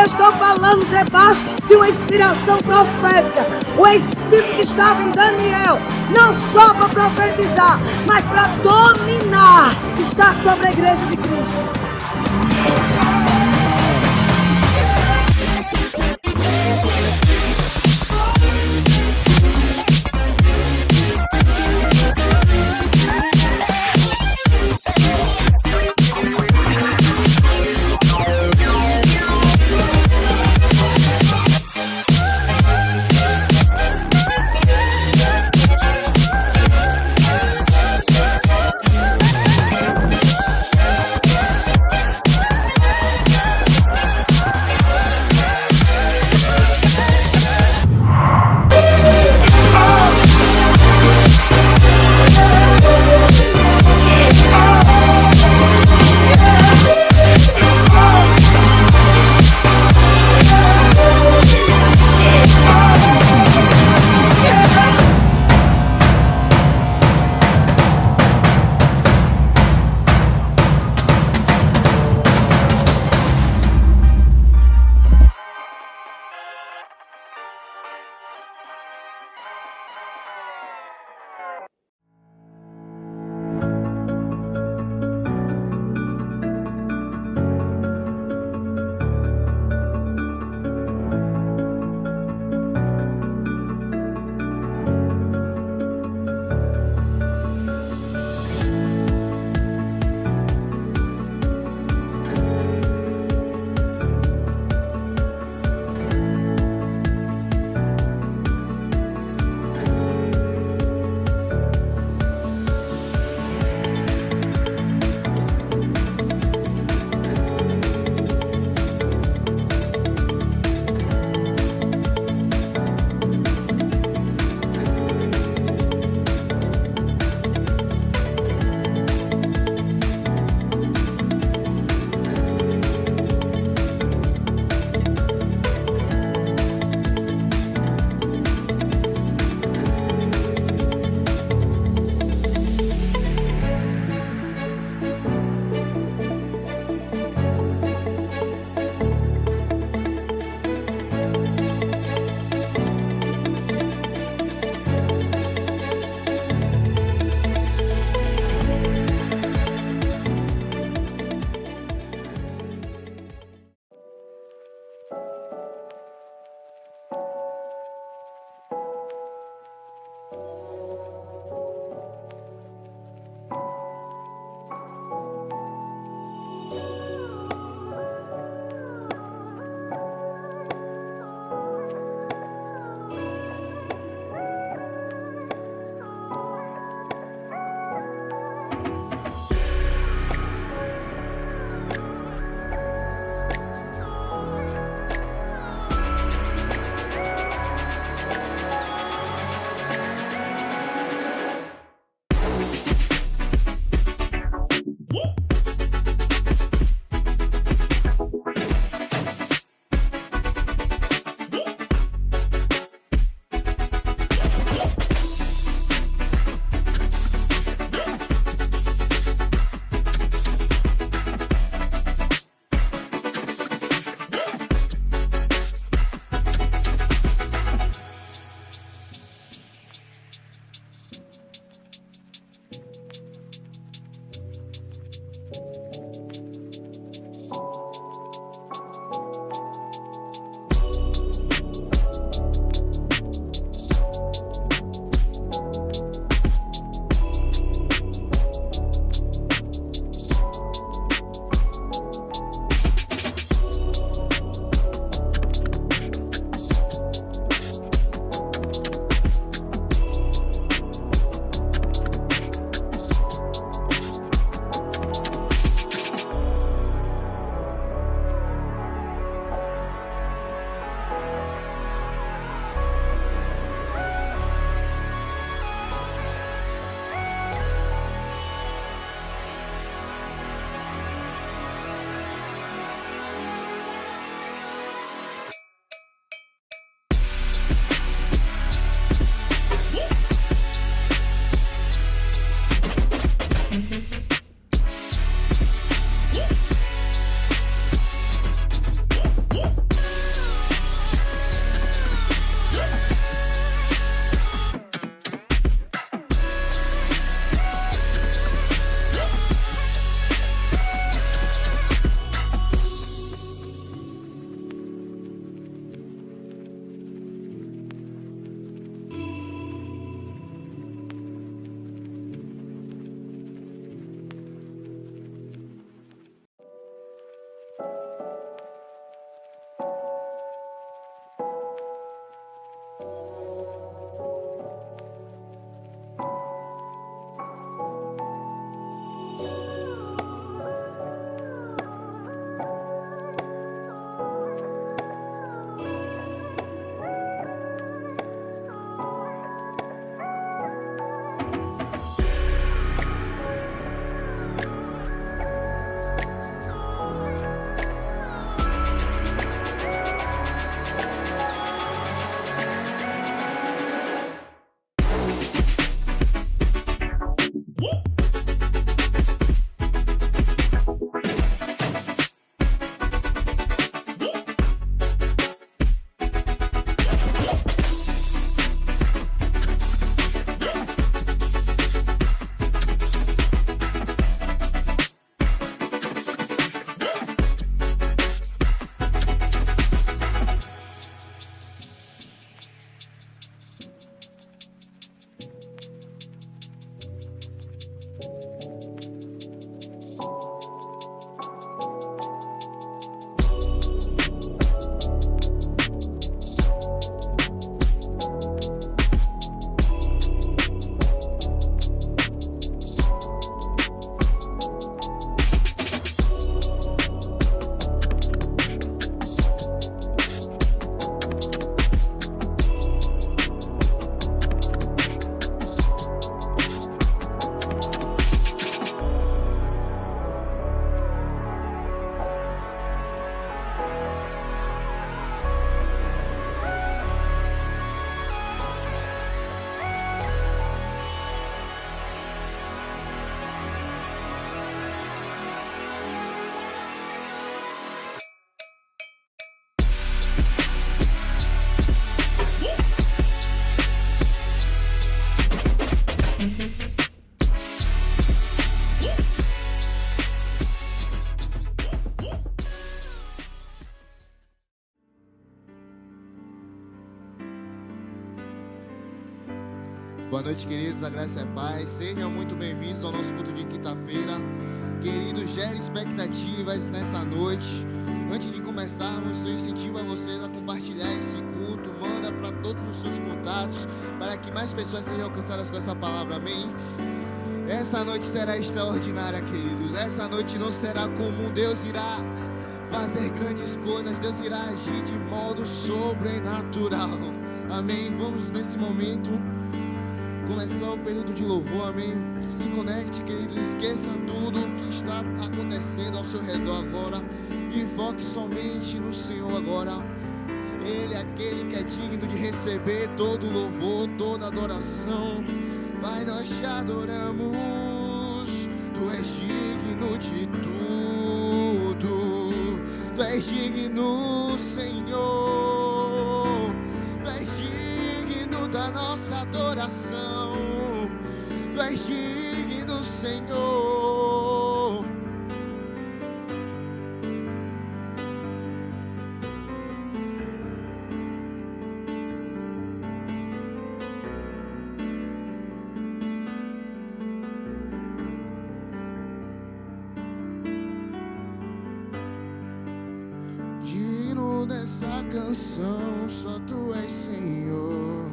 Eu estou falando debaixo de uma inspiração profética. O Espírito que estava em Daniel, não só para profetizar, mas para dominar, está sobre a igreja de Cristo. Boa noite, queridos, a graça e a paz. Sejam muito bem-vindos ao nosso culto de quinta-feira. Queridos, gere expectativas nessa noite. Antes de começarmos, eu incentivo a vocês a compartilhar esse culto. Manda para todos os seus contatos, para que mais pessoas sejam alcançadas com essa palavra, amém? Essa noite será extraordinária, queridos. Essa noite não será comum. Deus irá fazer grandes coisas. Deus irá agir de modo sobrenatural, amém? Vamos nesse momento começar o período de louvor, amém? Se conecte, queridos, esqueça tudo o que está acontecendo ao seu redor agora e foque somente no Senhor agora. Ele é aquele que é digno de receber todo louvor, toda adoração. Pai, nós te adoramos, Tu és digno de tudo, Tu és digno, Senhor, Tu és digno da nossa adoração, Tu és digno, Senhor. Digno dessa canção, só Tu és, Senhor.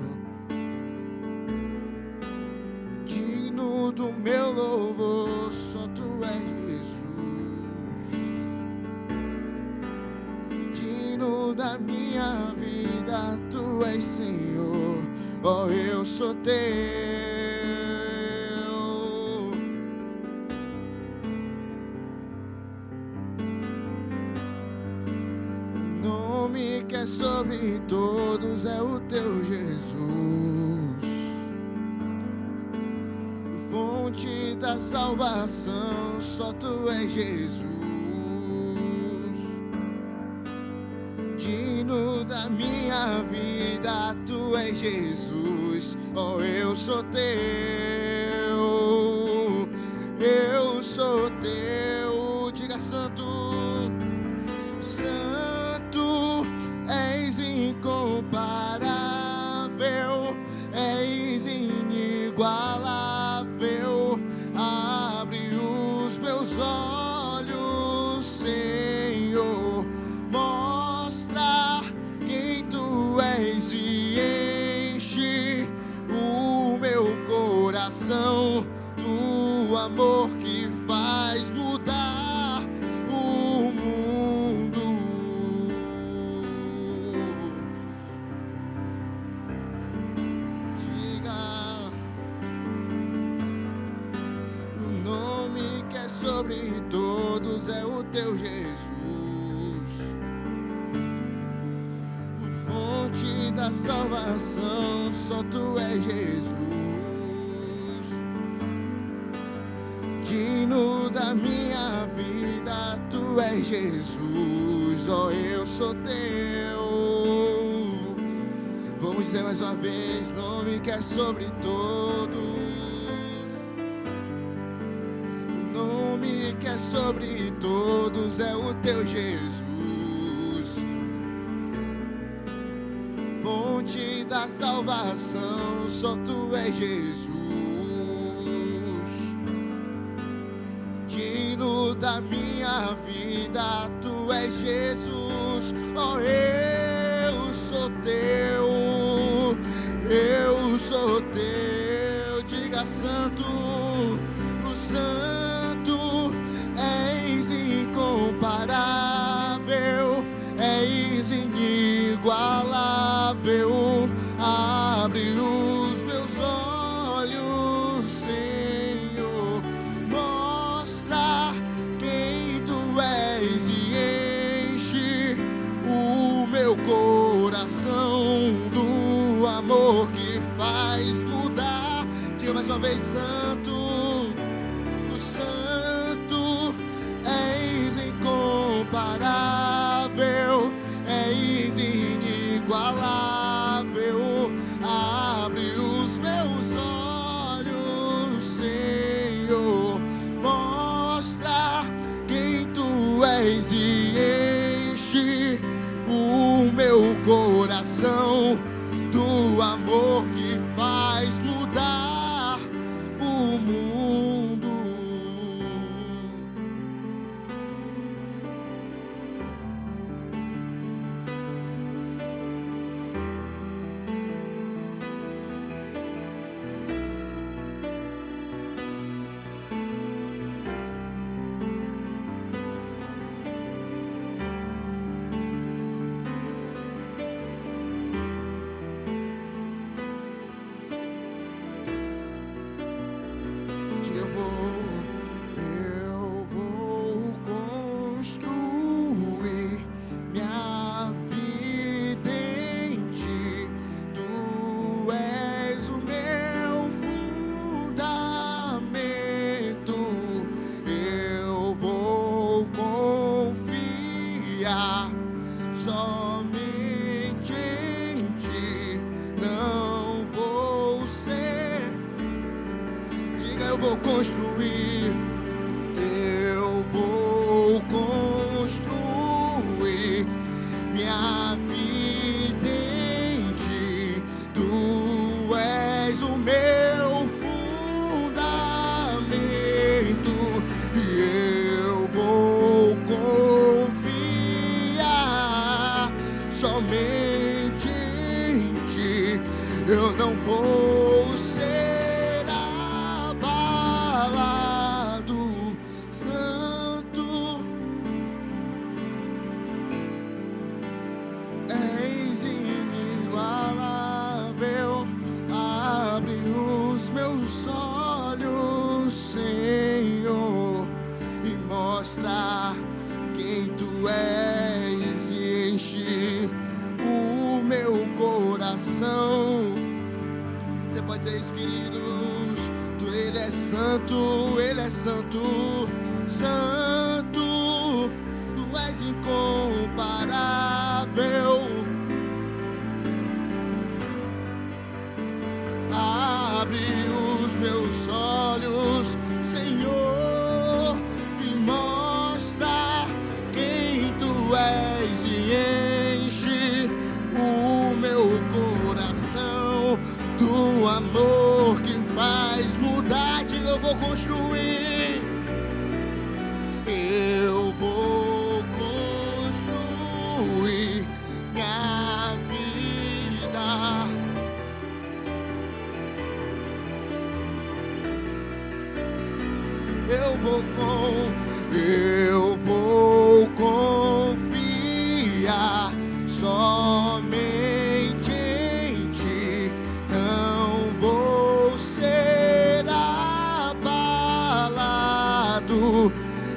Digno do meu louvor, só Tu és, Jesus. Digno da minha vida, Tu és, Senhor. Oh, eu sou Teu. Nome que é sobre todos é o Teu Jesus. Fonte da salvação, só Tu és, Jesus. Digno da minha vida, Tu és, Jesus. Oh, eu sou Teu, eu sou Teu. Diga: Santo, Santo, és incomparável, és inigualável. Abre os meus olhos, Senhor, mostra quem Tu és e enche o meu coração do amor que faz mudar o mundo. Diga: o nome que é sobre todos é o Teu Jesus. Fonte da salvação, só Tu és, Jesus. Digno da minha vida, Tu és, Jesus. Oh, eu sou Teu. Vamos dizer mais uma vez: nome que é sobre todos. O nome que é sobre todos é o Teu Jesus. Fonte da salvação, só Tu és, Jesus. Digno da minha vida, Tu és, Jesus. Oh, eu sou Teu, eu sou Teu. Diga: Santo, o Santo, és incomparável, és inigualável. Abre os meus olhos, Senhor, mostra quem Tu és e enche o meu coração do amor que faz mudar. Diga mais uma vez: Santo, o Santo, és incomparável, és inigualável. Abre os meus olhos, Senhor, mostra quem Tu és e enche o meu coração do amor que faz mudar somente em ti não vou ser. Diga, eu vou construir, eu vou construir minha vida em ti. Tu és o meu fundamento e eu vou confiar somente em ti. Eu não vou ser abalado, Santo. És inigualável, abre os meus olhos, Senhor, e mostra quem tu és e enche o meu coração. Você pode dizer isso, queridos? Ele é santo, Ele é santo, santo, tu és incomparável. Abre os meus olhos, Senhor, e mostra quem tu és e enche o meu coração do amor que faz mudar. Diga, eu vou construir, eu vou construir minha vida. Eu vou confiar somente em ti. Não vou ser abalado.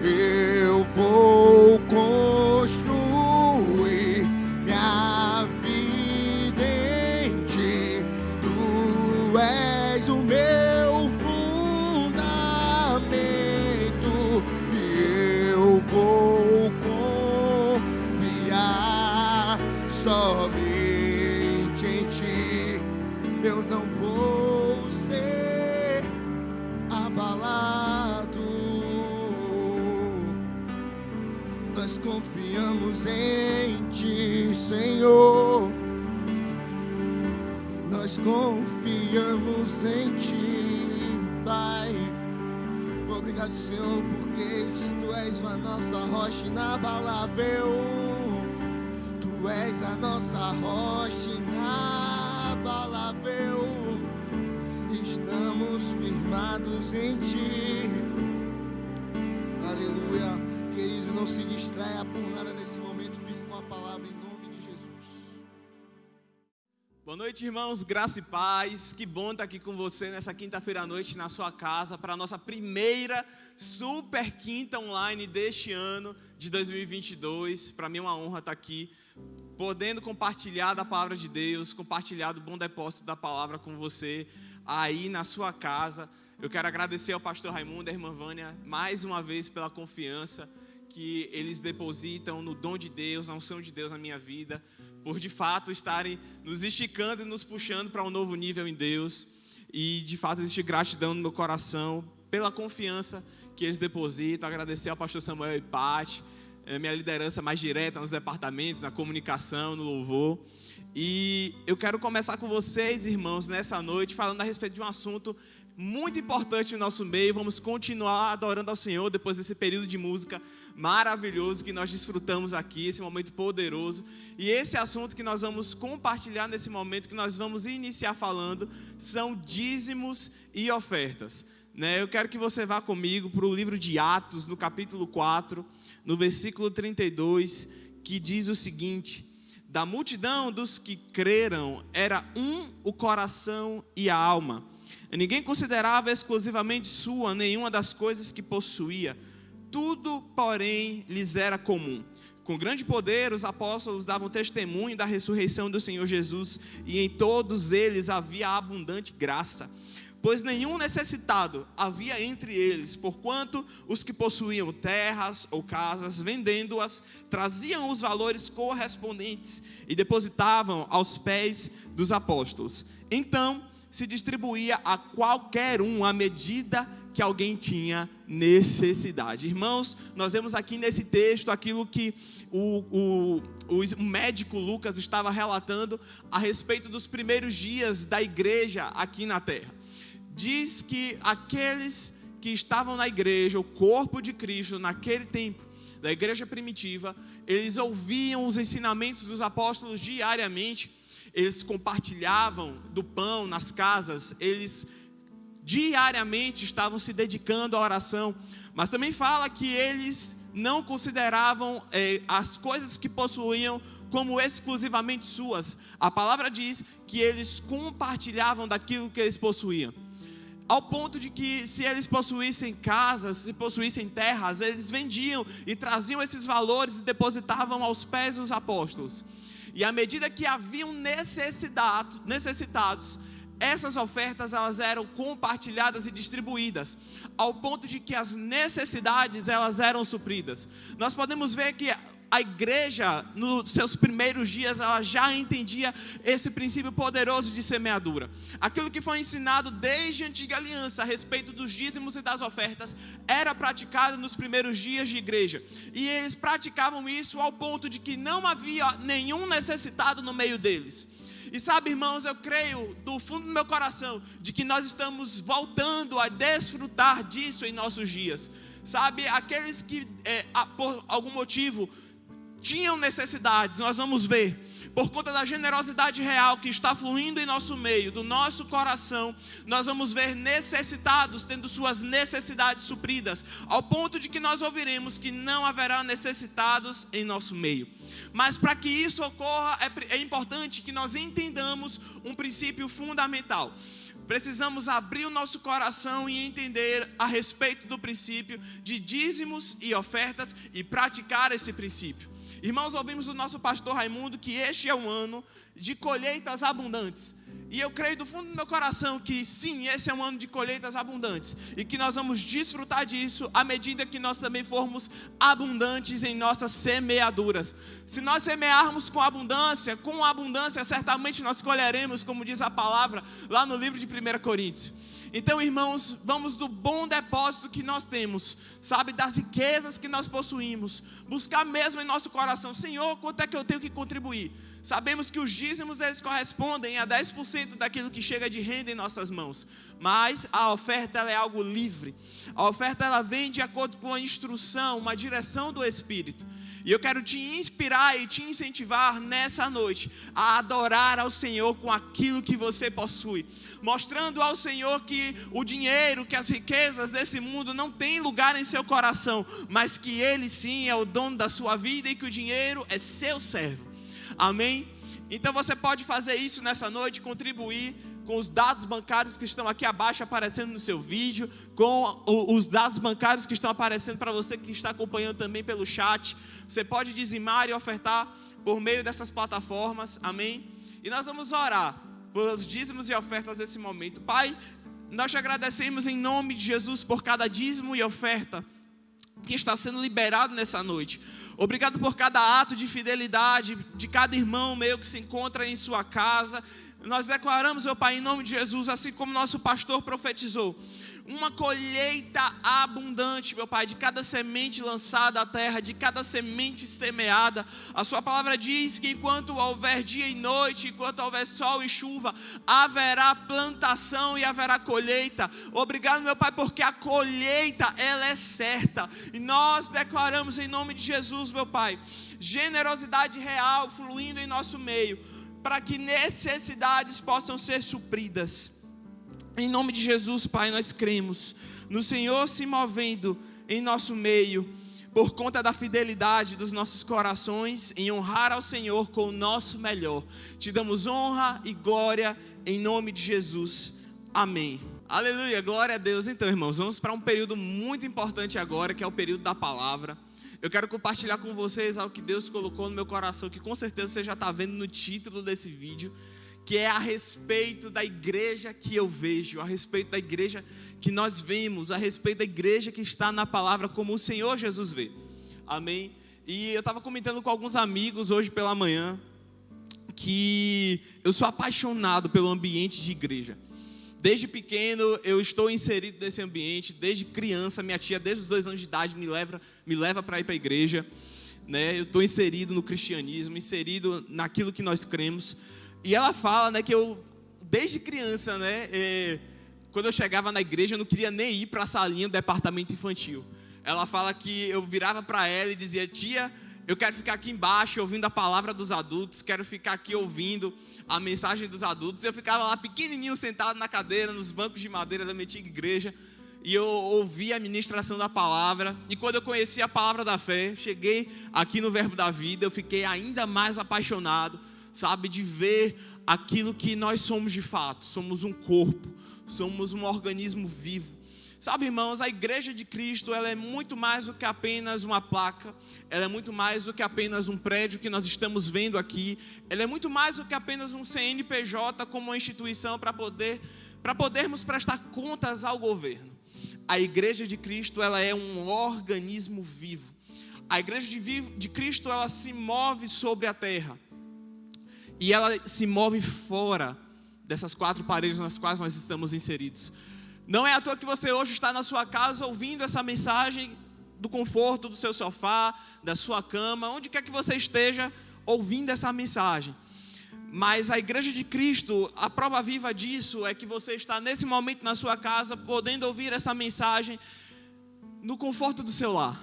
Eu vou construir minha vida em ti. Tu és o meu fundamento e eu vou confiar somente em ti. Eu não vou ser abalado. Nós confiamos em ti, Senhor. Nós confiamos em ti, Pai. Obrigado, Senhor, porque tu és a nossa rocha inabalável. Tu és a nossa rocha inabalável. Estamos firmados em ti. Aleluia. Querido, não se distraia por nada nesse momento. Fique com a palavra em nome de Jesus. Boa noite, irmãos, graça e paz. Que bom estar aqui com você nessa quinta-feira à noite na sua casa para a nossa primeira super quinta online deste ano de 2022. Para mim é uma honra estar aqui, podendo compartilhar da palavra de Deus, compartilhar do bom depósito da palavra com você aí na sua casa. Eu quero agradecer ao pastor Raimundo e à irmã Vânia mais uma vez pela confiança que eles depositam no dom de Deus, na unção de Deus na minha vida, por de fato estarem nos esticando e nos puxando para um novo nível em Deus. E de fato existe gratidão no meu coração pela confiança que eles depositam. Agradecer ao pastor Samuel e Paty, minha liderança mais direta nos departamentos, na comunicação, no louvor. E eu quero começar com vocês, irmãos, nessa noite, falando a respeito de um assunto muito importante no nosso meio. Vamos continuar adorando ao Senhor depois desse período de música maravilhoso que nós desfrutamos aqui, esse momento poderoso. E esse assunto que nós vamos compartilhar nesse momento, que nós vamos iniciar falando, são dízimos e ofertas. Eu quero que você vá comigo para o livro de Atos, no capítulo 4, no versículo 32, que diz o seguinte: da multidão dos que creram, era um o coração e a alma. Ninguém considerava exclusivamente sua nenhuma das coisas que possuía. Tudo, porém, lhes era comum. Com grande poder, os apóstolos davam testemunho da ressurreição do Senhor Jesus, e em todos eles havia abundante graça. pois nenhum necessitado havia entre eles, porquanto os que possuíam terras ou casas, vendendo-as, traziam os valores correspondentes e depositavam aos pés dos apóstolos. Então se distribuía a qualquer um à medida que alguém tinha necessidade. Irmãos, nós vemos aqui nesse texto aquilo que o médico Lucas estava relatando a respeito dos primeiros dias da igreja aqui na terra. Diz que aqueles que estavam na igreja, o corpo de Cristo, naquele tempo da igreja primitiva, eles ouviam os ensinamentos dos apóstolos diariamente, eles compartilhavam do pão nas casas, eles diariamente estavam se dedicando à oração, mas também fala que eles não consideravam as coisas que possuíam como exclusivamente suas. A palavra diz que eles compartilhavam daquilo que eles possuíam, ao ponto de que se eles possuíssem casas, se possuíssem terras, eles vendiam e traziam esses valores e depositavam aos pés dos apóstolos. E à medida que haviam necessitados, essas ofertas elas eram compartilhadas e distribuídas, ao ponto de que as necessidades elas eram supridas. Nós podemos ver que a igreja, nos seus primeiros dias, ela já entendia esse princípio poderoso de semeadura. Aquilo que foi ensinado desde a antiga aliança a respeito dos dízimos e das ofertas era praticado nos primeiros dias de igreja. E eles praticavam isso ao ponto de que não havia nenhum necessitado no meio deles. E sabe, irmãos, eu creio do fundo do meu coração de que nós estamos voltando a desfrutar disso em nossos dias. Sabe, aqueles que por algum motivo tinham necessidades, nós vamos ver, por conta da generosidade real que está fluindo em nosso meio, do nosso coração, nós vamos ver necessitados tendo suas necessidades supridas, ao ponto de que nós ouviremos que não haverá necessitados em nosso meio. Mas para que isso ocorra, é importante que nós entendamos um princípio fundamental. Precisamos abrir o nosso coração e entender a respeito do princípio de dízimos e ofertas e praticar esse princípio. Irmãos, ouvimos do nosso pastor Raimundo que este é um ano de colheitas abundantes. E eu creio do fundo do meu coração que sim, esse é um ano de colheitas abundantes. E que nós vamos desfrutar disso à medida que nós também formos abundantes em nossas semeaduras. Se nós semearmos com abundância certamente nós colheremos, como diz a palavra lá no livro de 1 Coríntios. Então, irmãos, vamos do bom depósito que nós temos, sabe, das riquezas que nós possuímos, buscar mesmo em nosso coração: Senhor, quanto é que eu tenho que contribuir? Sabemos que os dízimos eles correspondem a 10% daquilo que chega de renda em nossas mãos, mas a oferta ela é algo livre. A oferta ela vem de acordo com a instrução, uma direção do Espírito. E eu quero te inspirar e te incentivar nessa noite a adorar ao Senhor com aquilo que você possui, mostrando ao Senhor que o dinheiro, que as riquezas desse mundo não tem lugar em seu coração, mas que Ele sim é o dono da sua vida e que o dinheiro é seu servo. Amém? Então você pode fazer isso nessa noite, contribuir com os dados bancários que estão aqui abaixo aparecendo no seu vídeo, com os dados bancários que estão aparecendo para você que está acompanhando também pelo chat. Você pode dizimar e ofertar por meio dessas plataformas, amém? E nós vamos orar pelos dízimos e ofertas nesse momento. Pai, nós te agradecemos em nome de Jesus por cada dízimo e oferta que está sendo liberado nessa noite. Obrigado por cada ato de fidelidade de cada irmão meu que se encontra em sua casa. Nós declaramos, meu Pai, em nome de Jesus, assim como nosso pastor profetizou, uma colheita abundante, meu Pai, de cada semente lançada à terra, de cada semente semeada. A sua palavra diz que enquanto houver dia e noite, enquanto houver sol e chuva, haverá plantação e haverá colheita. Obrigado, meu Pai, porque a colheita, ela é certa. E nós declaramos em nome de Jesus, meu Pai, generosidade real fluindo em nosso meio, para que necessidades possam ser supridas. Em nome de Jesus, Pai, nós cremos no Senhor se movendo em nosso meio, por conta da fidelidade dos nossos corações, em honrar ao Senhor com o nosso melhor. Te damos honra e glória em nome de Jesus. Amém. Aleluia, glória a Deus. Então, irmãos, vamos para um período muito importante agora, que é o período da palavra. Eu quero compartilhar com vocês algo que Deus colocou no meu coração, que com certeza você já está vendo no título desse vídeo, que é a respeito da igreja que eu vejo, a respeito da igreja que nós vemos, a respeito da igreja que está na palavra como o Senhor Jesus vê. Amém? E eu estava comentando com alguns amigos hoje pela manhã que eu sou apaixonado pelo ambiente de igreja. Desde pequeno eu estou inserido nesse ambiente, desde criança, minha tia desde os 2 anos de idade me leva para ir para a igreja, né? Eu estou inserido no cristianismo, inserido naquilo que nós cremos. E ela fala, né, que eu, desde criança, né, quando eu chegava na igreja, eu não queria nem ir para a salinha do departamento infantil. Ela fala que eu virava para ela e dizia: tia, eu quero ficar aqui embaixo ouvindo a palavra dos adultos, quero ficar aqui ouvindo a mensagem dos adultos. Eu ficava lá pequenininho, sentado na cadeira, nos bancos de madeira da minha antiga igreja, e eu ouvia a ministração da palavra. E quando eu conheci a palavra da fé, cheguei aqui no Verbo da Vida, eu fiquei ainda mais apaixonado, sabe, de ver aquilo que nós somos de fato. Somos um corpo, somos um organismo vivo. Sabe, irmãos, a igreja de Cristo, ela é muito mais do que apenas uma placa, ela é muito mais do que apenas um prédio que nós estamos vendo aqui, ela é muito mais do que apenas um CNPJ como uma instituição para podermos prestar contas ao governo. A igreja de Cristo, ela é um organismo vivo. A igreja de Cristo, ela se move sobre a terra. E ela se move fora dessas 4 paredes nas quais nós estamos inseridos. Não é à toa que você hoje está na sua casa ouvindo essa mensagem do conforto do seu sofá, da sua cama, onde quer que você esteja ouvindo essa mensagem. Mas a igreja de Cristo, a prova viva disso é que você está nesse momento na sua casa, podendo ouvir essa mensagem no conforto do seu lar.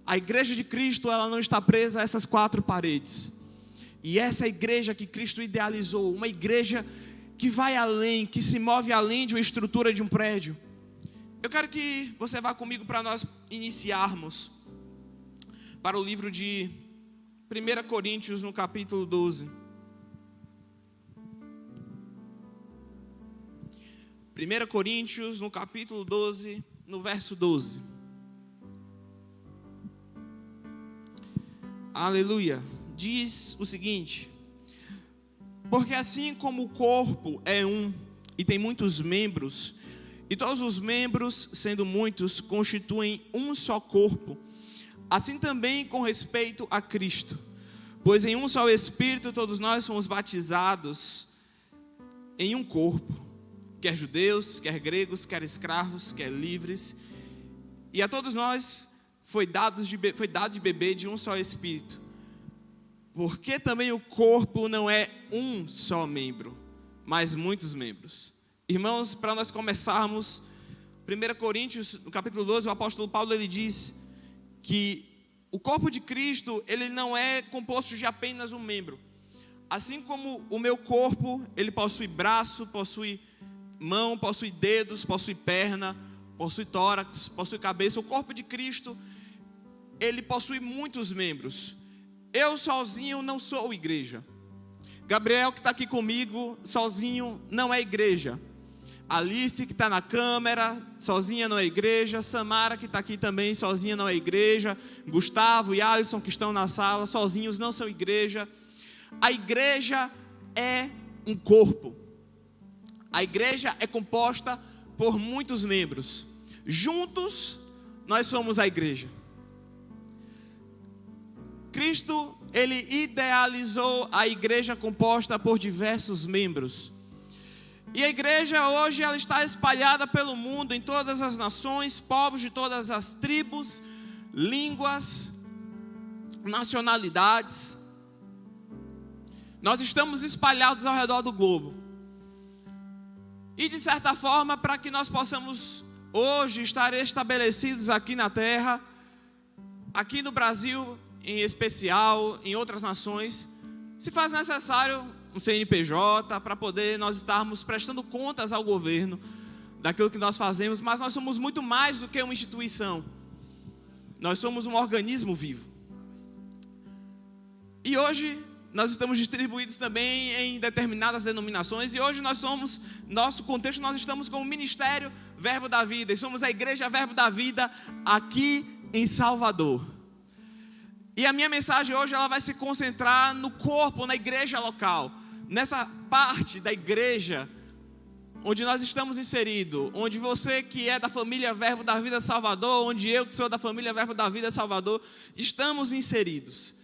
A igreja de Cristo, ela não está presa a essas 4 paredes. E essa é a igreja que Cristo idealizou, uma igreja que vai além, que se move além de uma estrutura de um prédio. Eu quero que você vá comigo para nós iniciarmos para o livro de 1 Coríntios, no capítulo 12. 1 Coríntios, no capítulo 12, no verso 12. Aleluia. Diz o seguinte: porque assim como o corpo é um e tem muitos membros, e todos os membros, sendo muitos, constituem um só corpo, assim também com respeito a Cristo. Pois em um só Espírito todos nós fomos batizados em um corpo, quer judeus, quer gregos, quer escravos, quer livres, e a todos nós foi dado de beber de um só Espírito. Porque também o corpo não é um só membro, mas muitos membros. Irmãos, para nós começarmos, 1 Coríntios, no capítulo 12, o apóstolo Paulo, ele diz que o corpo de Cristo, ele não é composto de apenas um membro. Assim como o meu corpo, ele possui braço, possui mão, possui dedos, possui perna, possui tórax, possui cabeça. O corpo de Cristo, ele possui muitos membros. Eu sozinho não sou igreja. Gabriel, que está aqui comigo, sozinho não é igreja. Alice, que está na câmera, sozinha não é igreja. Samara, que está aqui também, sozinha não é igreja. Gustavo e Alisson, que estão na sala, sozinhos não são igreja. A igreja é um corpo. A igreja é composta por muitos membros. Juntos, nós somos a igreja. Cristo, ele idealizou a igreja composta por diversos membros. E a igreja hoje, ela está espalhada pelo mundo, em todas as nações, povos de todas as tribos, línguas, nacionalidades. Nós estamos espalhados ao redor do globo. E de certa forma, para que nós possamos hoje estar estabelecidos aqui na terra, aqui no Brasil em especial, em outras nações, se faz necessário um CNPJ para poder nós estarmos prestando contas ao governo daquilo que nós fazemos, mas nós somos muito mais do que uma instituição. Nós somos um organismo vivo. E hoje nós estamos distribuídos também em determinadas denominações, e hoje nosso contexto, nós estamos com o Ministério Verbo da Vida, e somos a Igreja Verbo da Vida aqui em Salvador. E a minha mensagem hoje, ela vai se concentrar no corpo, na igreja local, nessa parte da igreja onde nós estamos inseridos, onde você que é da família Verbo da Vida Salvador, onde eu que sou da família Verbo da Vida Salvador, estamos inseridos.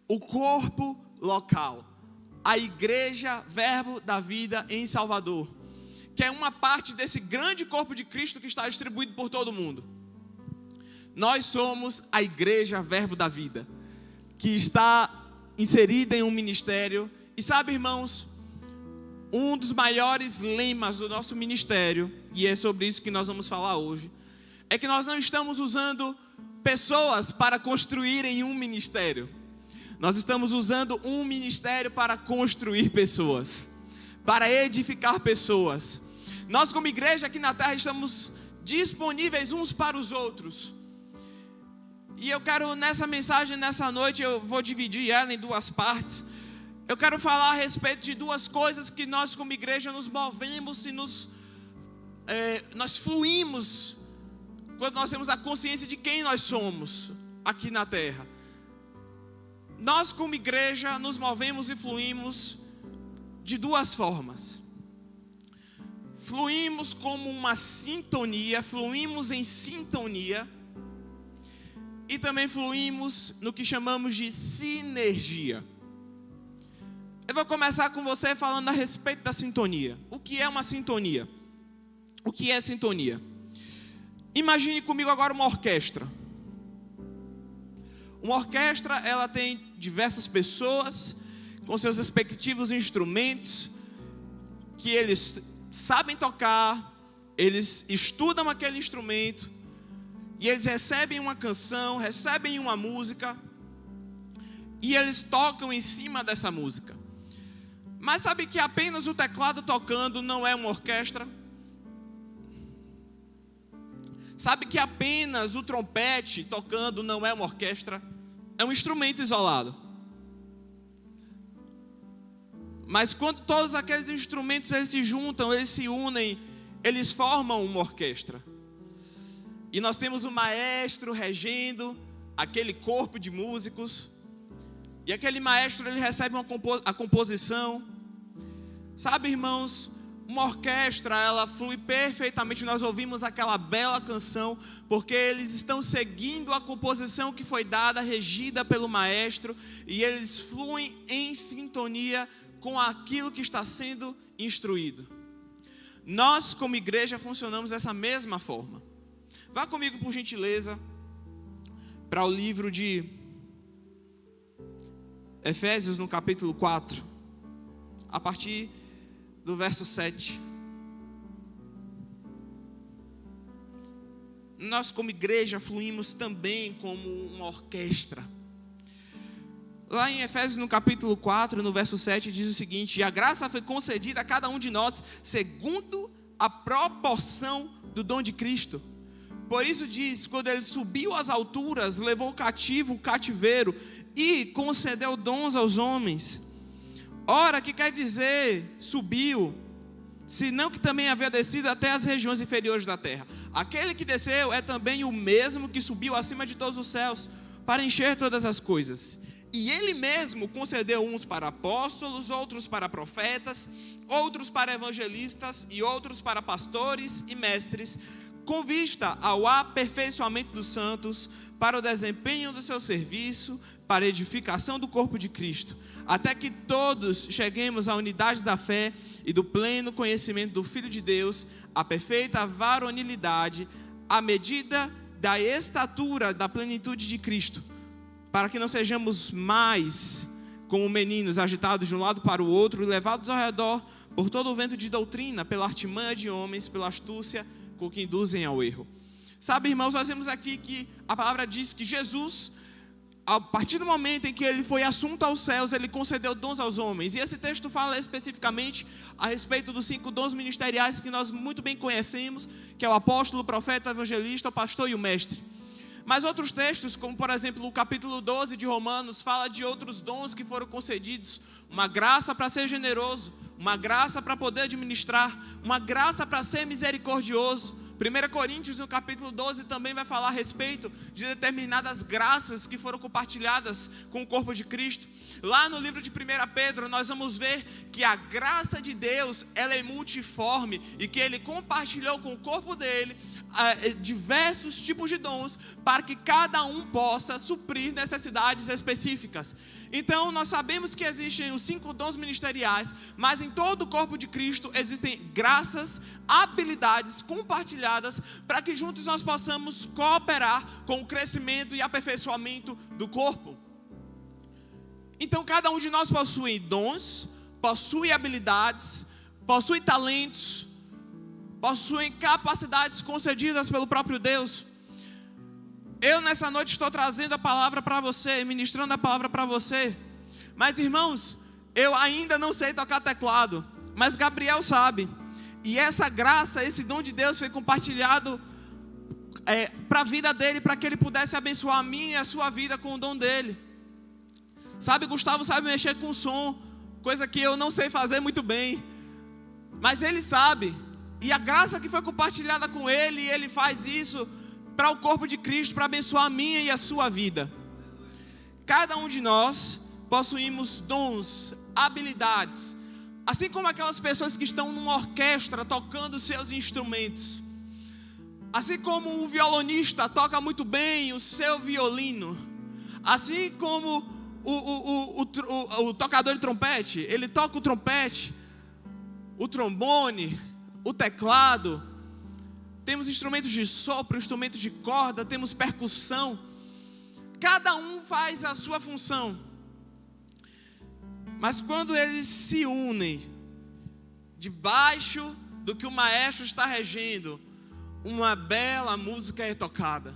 O corpo local, a igreja Verbo da Vida em Salvador, que é uma parte desse grande corpo de Cristo que está distribuído por todo mundo. Nós somos a igreja Verbo da Vida, que está inserida em um ministério. E sabe, irmãos, um dos maiores lemas do nosso ministério, e é sobre isso que nós vamos falar hoje, é que nós não estamos usando pessoas para construírem um ministério. Nós estamos usando um ministério para construir pessoas, para edificar pessoas. Nós, como igreja aqui na terra, estamos disponíveis uns para os outros. E eu quero, nessa mensagem, nessa noite, eu vou dividir ela em duas partes. Eu quero falar a respeito de duas coisas que nós como igreja nos movemos e nós fluímos quando nós temos a consciência de quem nós somos aqui na terra. Nós como igreja nos movemos e fluímos de duas formas. Fluímos como uma sintonia, fluímos em sintonia, e também fluímos no que chamamos de sinergia. Eu vou começar com você falando a respeito da sintonia. O que é uma sintonia? O que é sintonia? Imagine comigo agora uma orquestra. Uma orquestra, ela tem diversas pessoas com seus respectivos instrumentos que eles sabem tocar, eles estudam aquele instrumento e eles recebem uma canção, recebem uma música e eles tocam em cima dessa música. Mas sabe que apenas o teclado tocando não é uma orquestra? Sabe que apenas o trompete tocando não é uma orquestra? É um instrumento isolado. Mas quando todos aqueles instrumentos eles se juntam, eles se unem, eles formam uma orquestra. E nós temos um maestro regendo aquele corpo de músicos. E aquele maestro ele recebe a composição. Sabe, irmãos, uma orquestra, ela flui perfeitamente. Nós ouvimos aquela bela canção porque eles estão seguindo a composição que foi dada, regida pelo maestro, e eles fluem em sintonia com aquilo que está sendo instruído. Nós, como igreja, funcionamos dessa mesma forma. Vá comigo, por gentileza, para o livro de Efésios, no capítulo 4, a partir do verso 7. Nós como igreja fluímos também como uma orquestra. Lá em Efésios no capítulo 4, no verso 7, diz o seguinte: e a graça foi concedida a cada um de nós segundo a proporção do dom de Cristo. Por isso diz, quando ele subiu às alturas, levou cativo o cativeiro e concedeu dons aos homens. Ora, que quer dizer subiu, senão que também havia descido até as regiões inferiores da terra. Aquele que desceu é também o mesmo que subiu acima de todos os céus, para encher todas as coisas. E ele mesmo concedeu uns para apóstolos, outros para profetas, outros para evangelistas e outros para pastores e mestres, com vista ao aperfeiçoamento dos santos, para o desempenho do seu serviço, para a edificação do corpo de Cristo, até que todos cheguemos à unidade da fé e do pleno conhecimento do Filho de Deus, à perfeita varonilidade, à medida da estatura da plenitude de Cristo, para que não sejamos mais como meninos agitados de um lado para o outro e levados ao redor por todo o vento de doutrina, pela artimanha de homens, pela astúcia com que induzem ao erro. Sabe, irmãos, nós vemos aqui que a palavra diz que Jesus, a partir do momento em que ele foi assunto aos céus, ele concedeu dons aos homens. E esse texto fala especificamente a respeito dos 5 dons ministeriais que nós muito bem conhecemos, que é o apóstolo, o profeta, o evangelista, o pastor e o mestre. Mas outros textos, como por exemplo o capítulo 12 de Romanos, fala de outros dons que foram concedidos. Uma graça para ser generoso, uma graça para poder administrar, uma graça para ser misericordioso, 1 Coríntios, no capítulo 12, também vai falar a respeito de determinadas graças que foram compartilhadas com o corpo de Cristo. Lá no livro de 1 Pedro, nós vamos ver que a graça de Deus, ela é multiforme e que Ele compartilhou com o corpo dele diversos tipos de dons para que cada um possa suprir necessidades específicas. Então nós sabemos que existem os 5 dons ministeriais, mas em todo o corpo de Cristo existem graças, habilidades compartilhadas para que juntos nós possamos cooperar com o crescimento e aperfeiçoamento do corpo. Então cada um de nós possui dons, possui habilidades, possui talentos, possuem capacidades concedidas pelo próprio Deus. Eu nessa noite estou trazendo a palavra para você, ministrando a palavra para você. Mas irmãos, eu ainda não sei tocar teclado, mas Gabriel sabe. E essa graça, esse dom de Deus foi compartilhado para a vida dele, para que ele pudesse abençoar a minha e a sua vida com o dom dele. Sabe, Gustavo sabe mexer com som, coisa que eu não sei fazer muito bem, mas ele sabe. E a graça que foi compartilhada com ele, ele faz isso para o corpo de Cristo, para abençoar a minha e a sua vida. Cada um de nós possuímos dons, habilidades, assim como aquelas pessoas que estão numa orquestra tocando seus instrumentos. Assim como o violonista toca muito bem o seu violino, assim como o tocador de trompete, ele toca o trompete, o trombone, o teclado. Temos instrumentos de sopro, instrumentos de corda, temos percussão. Cada um faz a sua função. Mas quando eles se unem debaixo do que o maestro está regendo, uma bela música é tocada.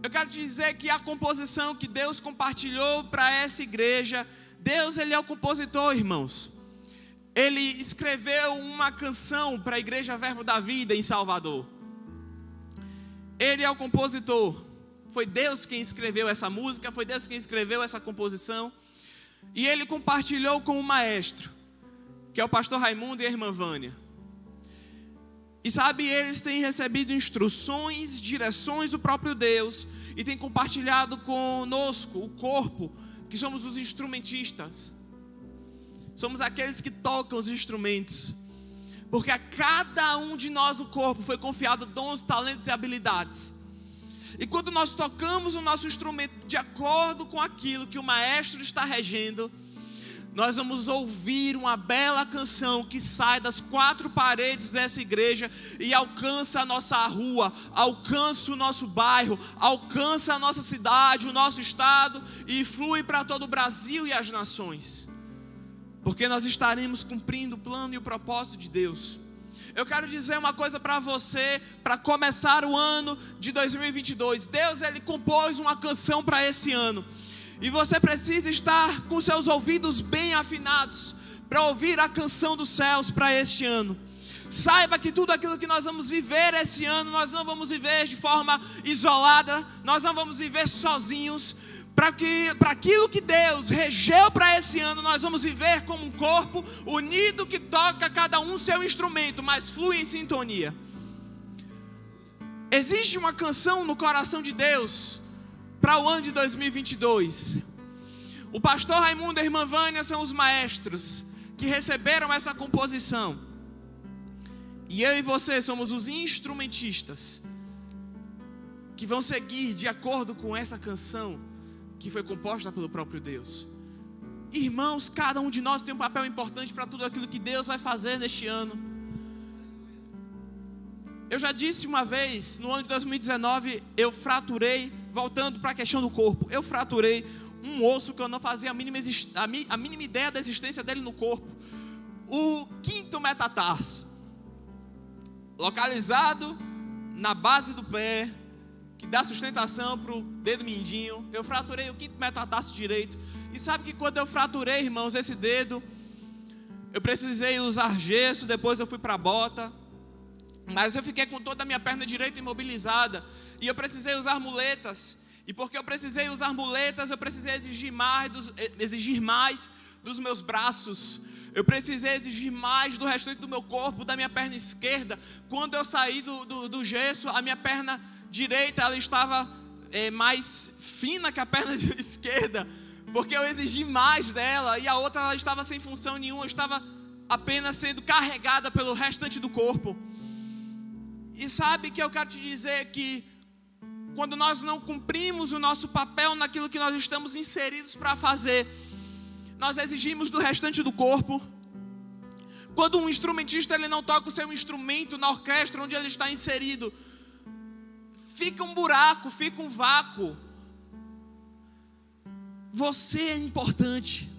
Eu quero te dizer que a composição que Deus compartilhou para essa igreja, Deus, Ele é o compositor, irmãos. Ele escreveu uma canção para a Igreja Verbo da Vida em Salvador. Ele é o compositor. Foi Deus quem escreveu essa música, foi Deus quem escreveu essa composição. E Ele compartilhou com o maestro, que é o pastor Raimundo e a irmã Vânia. E sabe, eles têm recebido instruções, direções do próprio Deus, e têm compartilhado conosco, o corpo, que somos os instrumentistas. Somos aqueles que tocam os instrumentos. Porque a cada um de nós, o corpo, foi confiado dons, talentos e habilidades. E quando nós tocamos o nosso instrumento de acordo com aquilo que o maestro está regendo, nós vamos ouvir uma bela canção que sai das 4 paredes dessa igreja e alcança a nossa rua, alcança o nosso bairro, alcança a nossa cidade, o nosso estado e flui para todo o Brasil e as nações. Porque nós estaremos cumprindo o plano e o propósito de Deus. Eu quero dizer uma coisa para você, para começar o ano de 2022. Deus, Ele compôs uma canção para esse ano. E você precisa estar com seus ouvidos bem afinados para ouvir a canção dos céus para este ano. Saiba que tudo aquilo que nós vamos viver esse ano, nós não vamos viver de forma isolada, nós não vamos viver sozinhos. Para aquilo que Deus regeu para esse ano, nós vamos viver como um corpo unido que toca cada um seu instrumento, mas flui em sintonia. Existe uma canção no coração de Deus para o ano de 2022. O pastor Raimundo e a irmã Vânia são os maestros que receberam essa composição. E eu e você somos os instrumentistas que vão seguir de acordo com essa canção que foi composta pelo próprio Deus. Irmãos, cada um de nós tem um papel importante para tudo aquilo que Deus vai fazer neste ano. Eu já disse uma vez, no ano de 2019, eu fraturei, voltando para a questão do corpo, eu fraturei um osso que eu não fazia a mínima ideia da existência dele no corpo. O 5º metatarso, localizado na base do pé, que dá sustentação para o dedo mindinho. Eu fraturei o 5º metatarso direito. E sabe que quando eu fraturei, irmãos, esse dedo, eu precisei usar gesso, depois eu fui para a bota. Mas eu fiquei com toda a minha perna direita imobilizada. E eu precisei usar muletas. E porque eu precisei usar muletas, eu precisei exigir mais dos meus braços. Eu precisei exigir mais do restante do meu corpo, da minha perna esquerda. Quando eu saí do gesso, a minha perna direita ela estava mais fina que a perna esquerda, porque eu exigi mais dela, e a outra ela estava sem função nenhuma, eu estava apenas sendo carregada pelo restante do corpo. E sabe que eu quero te dizer que quando nós não cumprimos o nosso papel naquilo que nós estamos inseridos para fazer, nós exigimos do restante do corpo. Quando um instrumentista ele não toca o seu instrumento na orquestra onde ele está inserido, fica um buraco, fica um vácuo. Você é importante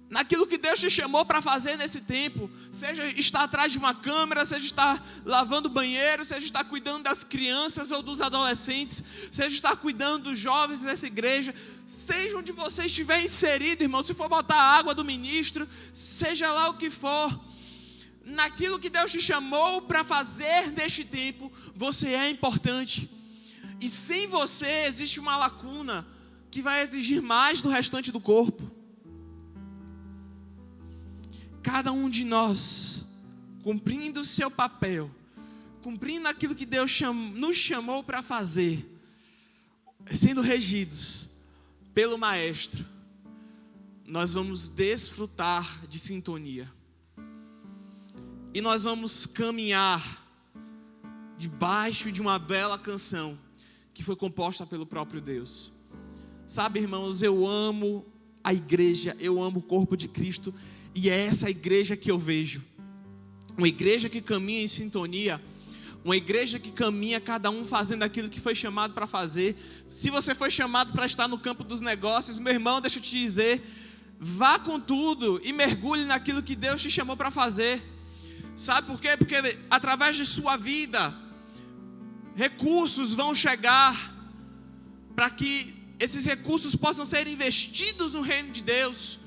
naquilo que Deus te chamou para fazer nesse tempo, seja estar atrás de uma câmera, seja estar lavando banheiro, seja estar cuidando das crianças ou dos adolescentes, seja estar cuidando dos jovens dessa igreja, seja onde você estiver inserido, irmão, se for botar a água do ministro, seja lá o que for, naquilo que Deus te chamou para fazer neste tempo, você é importante. E sem você existe uma lacuna que vai exigir mais do restante do corpo. Cada um de nós, cumprindo o seu papel, cumprindo aquilo que Deus nos chamou para fazer, sendo regidos pelo Maestro, nós vamos desfrutar de sintonia. E nós vamos caminhar debaixo de uma bela canção que foi composta pelo próprio Deus. Sabe, irmãos, eu amo a igreja, eu amo o corpo de Cristo. E é essa igreja que eu vejo. Uma igreja que caminha em sintonia. Uma igreja que caminha cada um fazendo aquilo que foi chamado para fazer. Se você foi chamado para estar no campo dos negócios, meu irmão, deixa eu te dizer, vá com tudo e mergulhe naquilo que Deus te chamou para fazer. Sabe por quê? Porque através de sua vida, recursos vão chegar para que esses recursos possam ser investidos no reino de Deus.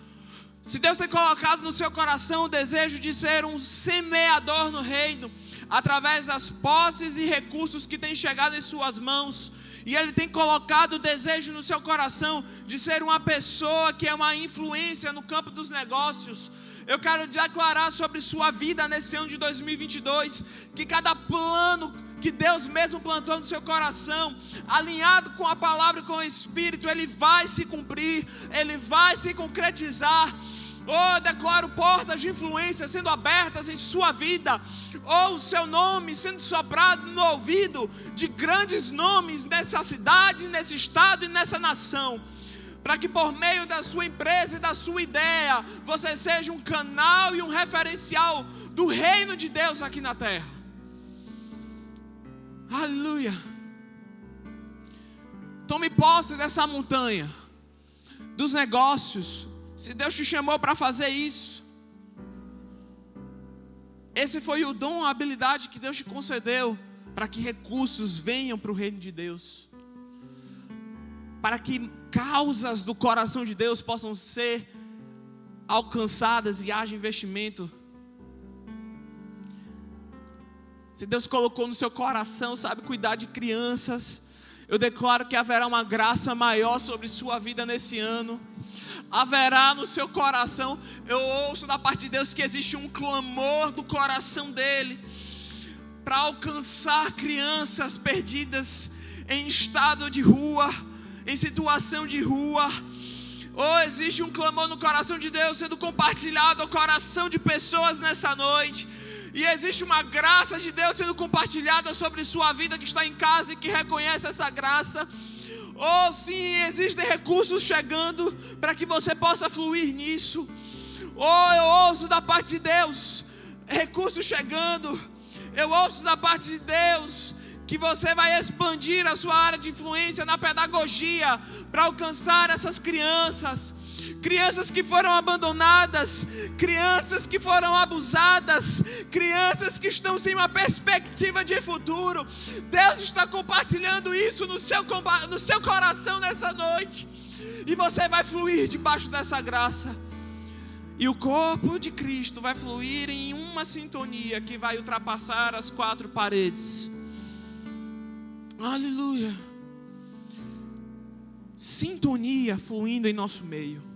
Se Deus tem colocado no seu coração o desejo de ser um semeador no reino, através das posses e recursos que têm chegado em suas mãos, e Ele tem colocado o desejo no seu coração de ser uma pessoa que é uma influência no campo dos negócios, eu quero declarar sobre sua vida nesse ano de 2022, que cada plano que Deus mesmo plantou no seu coração, alinhado com a palavra e com o Espírito, ele vai se cumprir, ele vai se concretizar. Oh, declaro portas de influência sendo abertas em sua vida. Oh, o seu nome sendo soprado no ouvido de grandes nomes nessa cidade, nesse estado e nessa nação. Para que por meio da sua empresa e da sua ideia, você seja um canal e um referencial do reino de Deus aqui na terra. Aleluia. Tome posse dessa montanha dos negócios. Se Deus te chamou para fazer isso, esse foi o dom, a habilidade que Deus te concedeu, para que recursos venham para o reino de Deus, para que causas do coração de Deus possam ser alcançadas e haja investimento. Se Deus colocou no seu coração, sabe, cuidar de crianças, eu declaro que haverá uma graça maior sobre sua vida nesse ano. Haverá no seu coração, eu ouço da parte de Deus que existe um clamor do coração dele para alcançar crianças perdidas em estado de rua, em situação de rua. Ou existe um clamor no coração de Deus sendo compartilhado ao coração de pessoas nessa noite. E existe uma graça de Deus sendo compartilhada sobre sua vida que está em casa e que reconhece essa graça. Oh, sim, existem recursos chegando para que você possa fluir nisso. Oh, eu ouço da parte de Deus recursos chegando. Eu ouço da parte de Deus que você vai expandir a sua área de influência na pedagogia para alcançar essas crianças. Crianças que foram abandonadas, crianças que foram abusadas, crianças que estão sem uma perspectiva de futuro. Deus está compartilhando isso no seu coração nessa noite. E você vai fluir debaixo dessa graça. E o corpo de Cristo vai fluir em uma sintonia que vai ultrapassar as 4 paredes. Aleluia. Sintonia fluindo em nosso meio.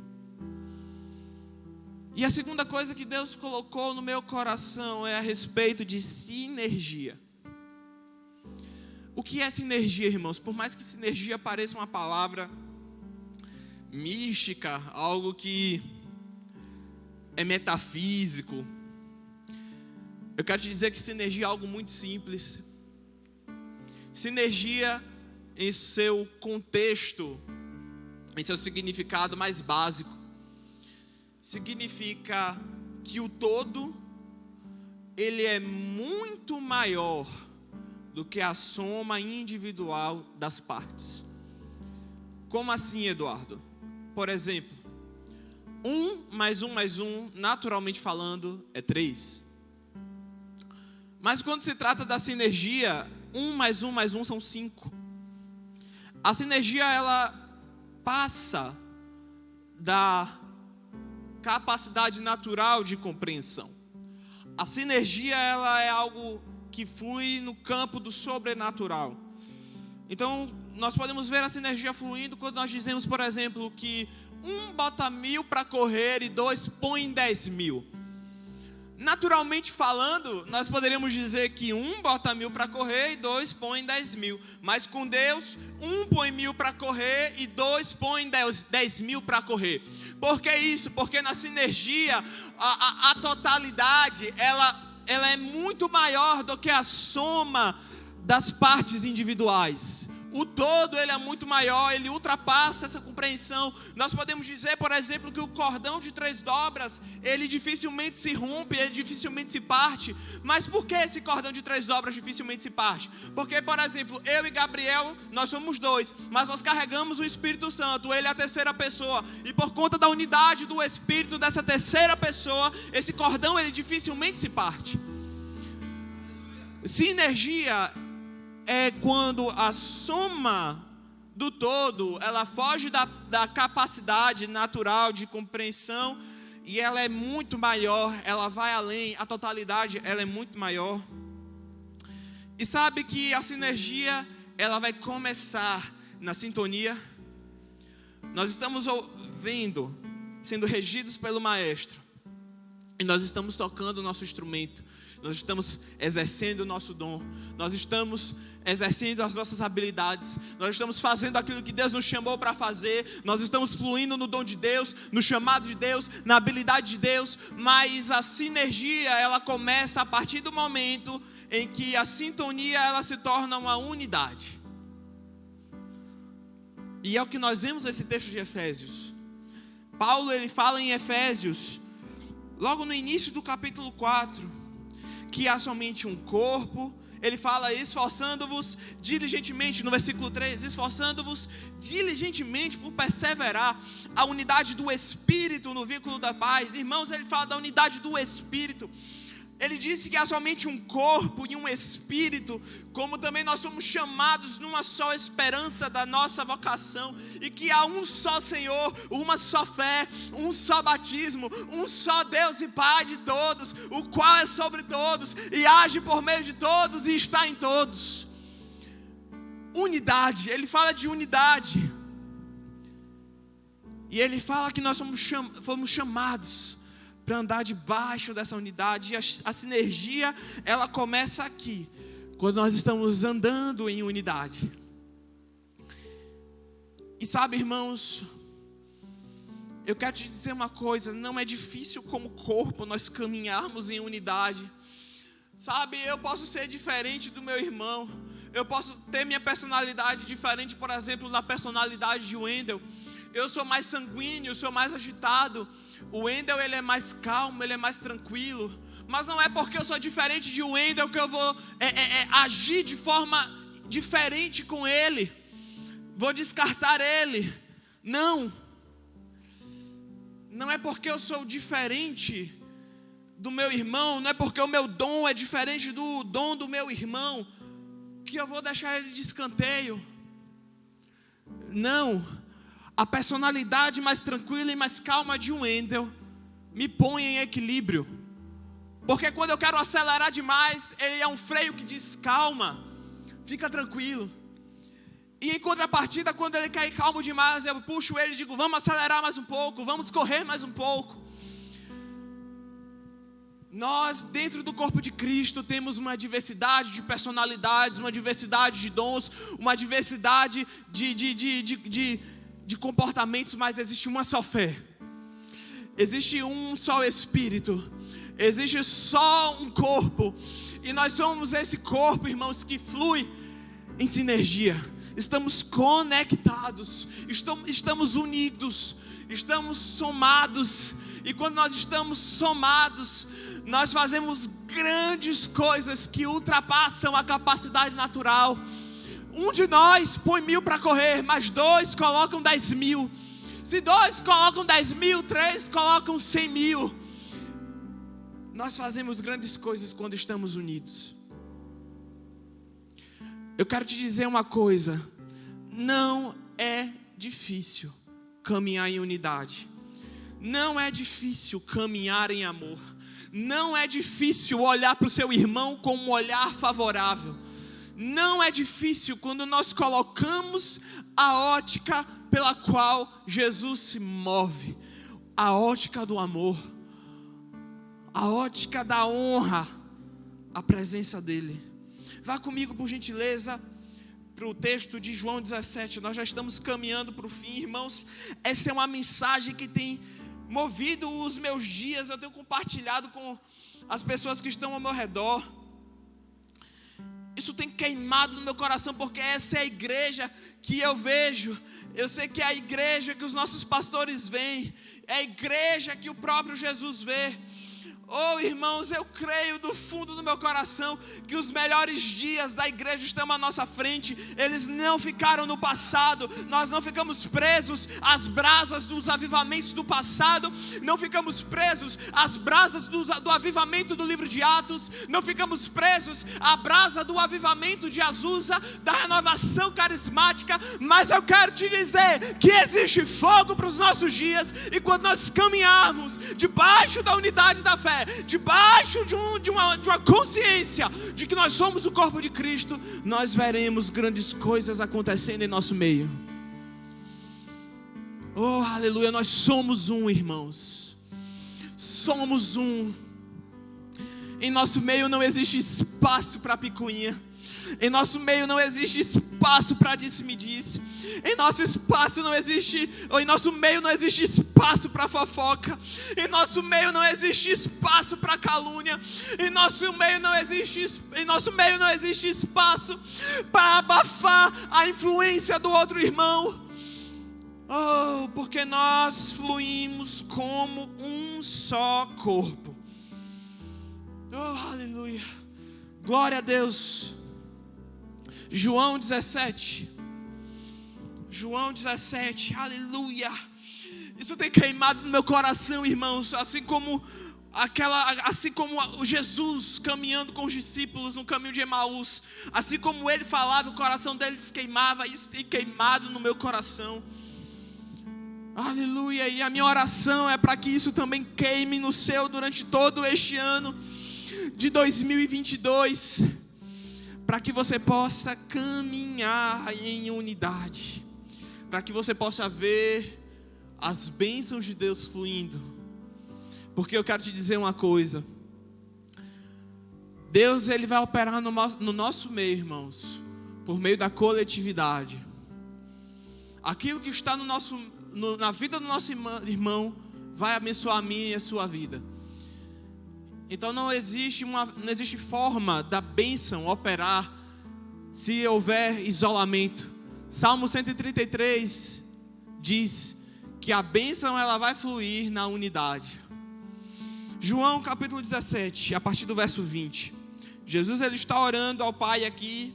E a segunda coisa que Deus colocou no meu coração é a respeito de sinergia. O que é sinergia, irmãos? Por mais que sinergia pareça uma palavra mística, algo que é metafísico, eu quero te dizer que sinergia é algo muito simples. Sinergia, em seu contexto, em seu significado mais básico, significa que o todo, ele é muito maior do que a soma individual das partes. Como assim, Eduardo? Por exemplo, 1 mais 1 mais 1, naturalmente falando, é 3. Mas quando se trata da sinergia, 1 mais 1 mais 1 são 5. A sinergia, ela passa da capacidade natural de compreensão. A sinergia, ela é algo que flui no campo do sobrenatural. Então, nós podemos ver a sinergia fluindo quando nós dizemos, por exemplo, que 1 bota 1.000 para correr e 2 põe 10.000. Naturalmente falando, nós poderíamos dizer que 1 bota 1.000 para correr e 2 põe 10.000. Mas com Deus, 1 põe 1.000 para correr e 2 põe 10.000 para correr. Por que isso? Porque na sinergia, a totalidade, ela é muito maior do que a soma das partes individuais. O todo, ele é muito maior, ele ultrapassa essa compreensão. Nós podemos dizer, por exemplo, que o cordão de 3 dobras, ele dificilmente se rompe, ele dificilmente se parte. Mas por que esse cordão de 3 dobras dificilmente se parte? Porque, por exemplo, eu e Gabriel, nós somos 2, mas nós carregamos o Espírito Santo, ele é a terceira pessoa. E por conta da unidade do Espírito dessa terceira pessoa, esse cordão, ele dificilmente se parte. Sinergia é quando a soma do todo, ela foge da capacidade natural de compreensão e ela é muito maior, ela vai além, a totalidade, ela é muito maior. E sabe que a sinergia, ela vai começar na sintonia. Nós estamos ouvindo, sendo regidos pelo maestro, e nós estamos tocando o nosso instrumento. Nós estamos exercendo o nosso dom. Nós estamos exercendo as nossas habilidades. Nós estamos fazendo aquilo que Deus nos chamou para fazer. Nós estamos fluindo no dom de Deus, no chamado de Deus, na habilidade de Deus. Mas a sinergia, ela começa a partir do momento em que a sintonia, ela se torna uma unidade. E é o que nós vemos nesse texto de Efésios. Paulo, ele fala em Efésios, logo no início do capítulo 4, que há somente um corpo. Ele fala, esforçando-vos diligentemente, no versículo 3, esforçando-vos diligentemente por perseverar a unidade do Espírito no vínculo da paz. Irmãos, ele fala da unidade do Espírito. Ele disse que há somente um corpo e um Espírito, como também nós somos chamados numa só esperança da nossa vocação, e que há um só Senhor, uma só fé, um só batismo, um só Deus e Pai de todos, o qual é sobre todos e age por meio de todos e está em todos. Unidade, ele fala de unidade, e ele fala que nós fomos chamados para andar debaixo dessa unidade. E a sinergia, ela começa aqui, quando nós estamos andando em unidade. E sabe, irmãos, eu quero te dizer uma coisa, não é difícil como corpo nós caminharmos em unidade. Sabe, eu posso ser diferente do meu irmão, eu posso ter minha personalidade diferente, por exemplo, da personalidade de Wendel. Eu sou mais sanguíneo, eu sou mais agitado. O Wendel, ele é mais calmo, ele é mais tranquilo. Mas não é porque eu sou diferente de Wendel que eu vou agir de forma diferente com ele, vou descartar ele. Não é porque eu sou diferente do meu irmão, não é porque o meu dom é diferente do dom do meu irmão que eu vou deixar ele de escanteio. Não. A personalidade mais tranquila e mais calma de Wendel me põe em equilíbrio. Porque quando eu quero acelerar demais, ele é um freio que diz, calma, fica tranquilo. E em contrapartida, quando ele quer ir calmo demais, eu puxo ele e digo, vamos acelerar mais um pouco, vamos correr mais um pouco. Nós, dentro do corpo de Cristo, temos uma diversidade de personalidades, uma diversidade de dons, uma diversidade de comportamentos, mas existe uma só fé. Existe um só Espírito. Existe só um corpo. E nós somos esse corpo, irmãos, que flui em sinergia. Estamos conectados, estamos unidos, estamos somados. E quando nós estamos somados, nós fazemos grandes coisas que ultrapassam a capacidade natural. Um de nós põe 1.000 para correr, mas 2 colocam 10.000. Se 2 colocam 10.000, 3 colocam 100.000. Nós fazemos grandes coisas quando estamos unidos. Eu quero te dizer uma coisa: não é difícil caminhar em unidade. Não é difícil caminhar em amor. Não é difícil olhar para o seu irmão com um olhar favorável. Não é difícil quando nós colocamos a ótica pela qual Jesus se move. A ótica do amor. A ótica da honra. A presença dele. Vá comigo, por gentileza, para o texto de João 17. Nós já estamos caminhando para o fim, irmãos. Essa é uma mensagem que tem movido os meus dias. Eu tenho compartilhado com as pessoas que estão ao meu redor. Isso tem queimado no meu coração, porque essa é a igreja que eu vejo. Eu sei que é a igreja que os nossos pastores veem. É a igreja que o próprio Jesus vê. Oh, irmãos, eu creio do fundo do meu coração que os melhores dias da igreja estão à nossa frente. Eles não ficaram no passado. Nós não ficamos presos às brasas dos avivamentos do passado. Não ficamos presos às brasas do avivamento do livro de Atos. Não ficamos presos à brasa do avivamento de Azusa, da renovação carismática. Mas eu quero te dizer que existe fogo para os nossos dias. E quando nós caminharmos debaixo da unidade da fé, debaixo de uma consciência de que nós somos o corpo de Cristo, nós veremos grandes coisas acontecendo em nosso meio. Oh, aleluia, nós somos um, irmãos. Somos um. Em nosso meio não existe espaço para picuinha. Em nosso meio não existe espaço para disse-me-disse. Em nosso meio não existe espaço para fofoca. Em nosso meio não existe espaço para calúnia. Em nosso meio não existe espaço para abafar a influência do outro irmão. Oh, porque nós fluímos como um só corpo. Oh, aleluia. Glória a Deus. João 17, aleluia. Isso tem queimado no meu coração, irmãos. Assim como o Jesus caminhando com os discípulos no caminho de Emaús, assim como ele falava, o coração deles queimava. Isso tem queimado no meu coração. Aleluia. E a minha oração é para que isso também queime no seu durante todo este ano de 2022. Para que você possa caminhar em unidade. Para que você possa ver as bênçãos de Deus fluindo. Porque eu quero te dizer uma coisa. Deus, Ele vai operar no nosso meio, irmãos. Por meio da coletividade. Aquilo que está na vida do nosso irmão vai abençoar a minha e a sua vida. Então não existe forma da bênção operar se houver isolamento. Salmo 133 diz que a bênção ela vai fluir na unidade. João capítulo 17, a partir do verso 20. Jesus ele está orando ao Pai aqui.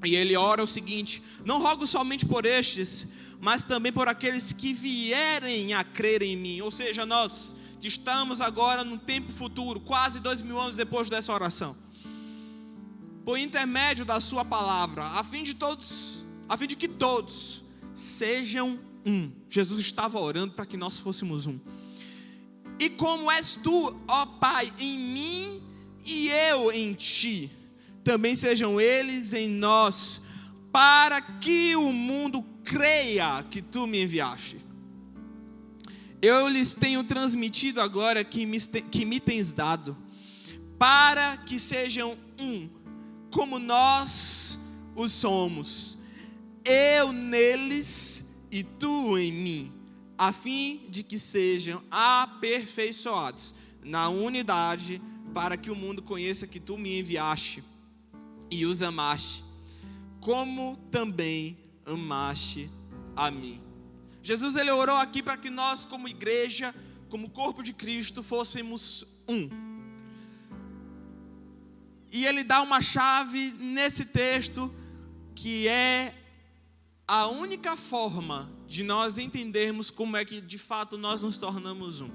E ele ora o seguinte: não rogo somente por estes, mas também por aqueles que vierem a crer em mim. Ou seja, nós que estamos agora no tempo futuro, quase 2000 anos depois dessa oração, por intermédio da sua palavra, a fim de que todos sejam um. Jesus estava orando para que nós fôssemos um. E como és tu, ó Pai, em mim e eu em ti, também sejam eles em nós, para que o mundo creia que tu me enviaste. eu lhes tenho transmitido agora que me tens dado, para que sejam um, como nós os somos, eu neles e tu em mim, a fim de que sejam aperfeiçoados na unidade, para que o mundo conheça que tu me enviaste e os amaste, como também amaste a mim. Jesus, ele orou aqui para que nós, como igreja, como corpo de Cristo, fôssemos um. E ele dá uma chave nesse texto, que é a única forma de nós entendermos como é que de fato nós nos tornamos um.